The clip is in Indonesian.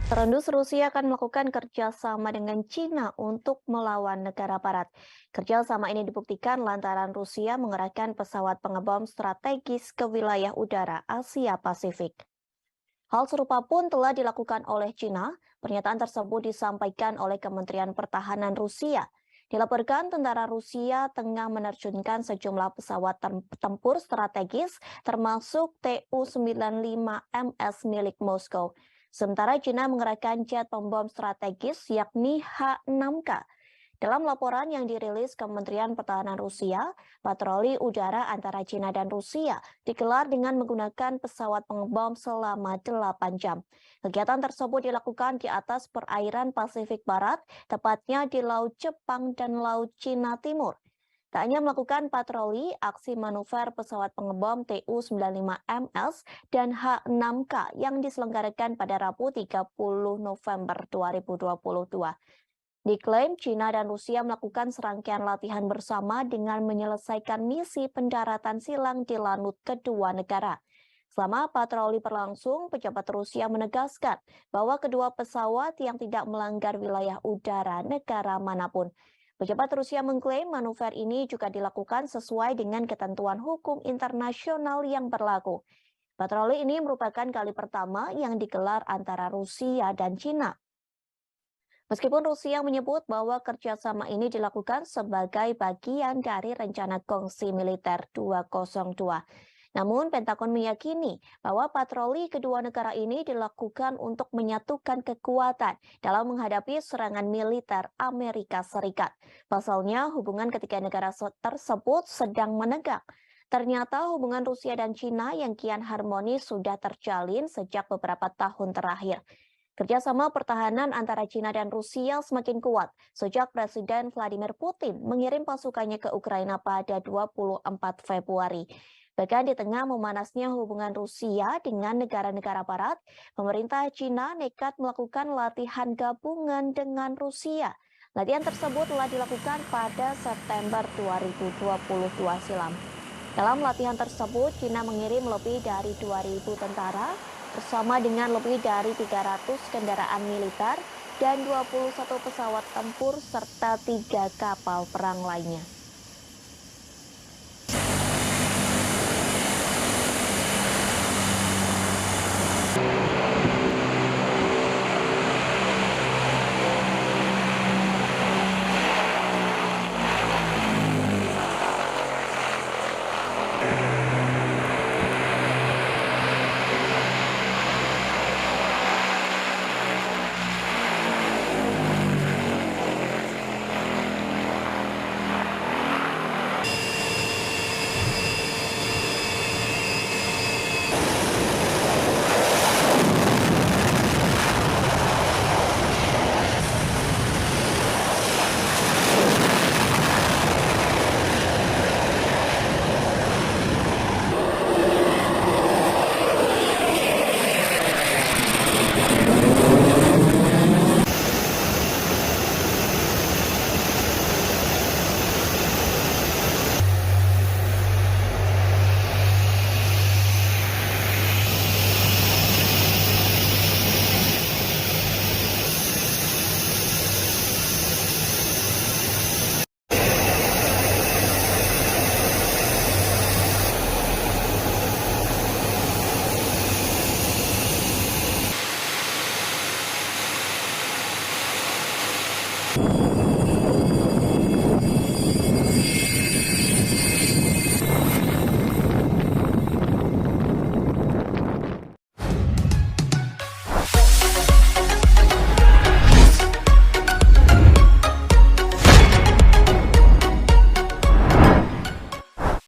Terendus Rusia akan melakukan kerjasama dengan Cina untuk melawan negara Barat. Kerjasama ini dibuktikan lantaran Rusia mengerahkan pesawat pengebom strategis ke wilayah udara Asia Pasifik. Hal serupa pun telah dilakukan oleh Cina. Pernyataan tersebut disampaikan oleh Kementerian Pertahanan Rusia. Dilaporkan tentara Rusia tengah menerjunkan sejumlah pesawat tempur strategis termasuk Tu-95MS milik Moskow. Sementara China mengerahkan jet pembom strategis yakni H-6K. Dalam laporan yang dirilis Kementerian Pertahanan Rusia, patroli udara antara China dan Rusia digelar dengan menggunakan pesawat pengebom selama 8 jam. Kegiatan tersebut dilakukan di atas perairan Pasifik Barat, tepatnya di Laut Jepang dan Laut Cina Timur. Tak hanya melakukan patroli, aksi manuver pesawat pengebom Tu-95MS dan H-6K yang diselenggarakan pada Rabu 30 November 2022. Diklaim China dan Rusia melakukan serangkaian latihan bersama dengan menyelesaikan misi pendaratan silang di lanut kedua negara. Selama patroli berlangsung, pejabat Rusia menegaskan bahwa kedua pesawat yang tidak melanggar wilayah udara negara manapun. Pejabat Rusia mengklaim manuver ini juga dilakukan sesuai dengan ketentuan hukum internasional yang berlaku. Patroli ini merupakan kali pertama yang digelar antara Rusia dan China. Meskipun Rusia menyebut bahwa kerjasama ini dilakukan sebagai bagian dari rencana kongsi militer 202. Namun, Pentagon meyakini bahwa patroli kedua negara ini dilakukan untuk menyatukan kekuatan dalam menghadapi serangan militer Amerika Serikat. Pasalnya, hubungan ketiga negara tersebut sedang menegang. Ternyata hubungan Rusia dan China yang kian harmonis sudah terjalin sejak beberapa tahun terakhir. Kerjasama pertahanan antara China dan Rusia semakin kuat sejak Presiden Vladimir Putin mengirim pasukannya ke Ukraina pada 24 Februari. Bahkan di tengah memanasnya hubungan Rusia dengan negara-negara Barat, pemerintah China nekat melakukan latihan gabungan dengan Rusia. Latihan tersebut telah dilakukan pada September 2022 silam. Dalam latihan tersebut, China mengirim lebih dari 2.000 tentara bersama dengan lebih dari 300 kendaraan militer dan 21 pesawat tempur serta 3 kapal perang lainnya.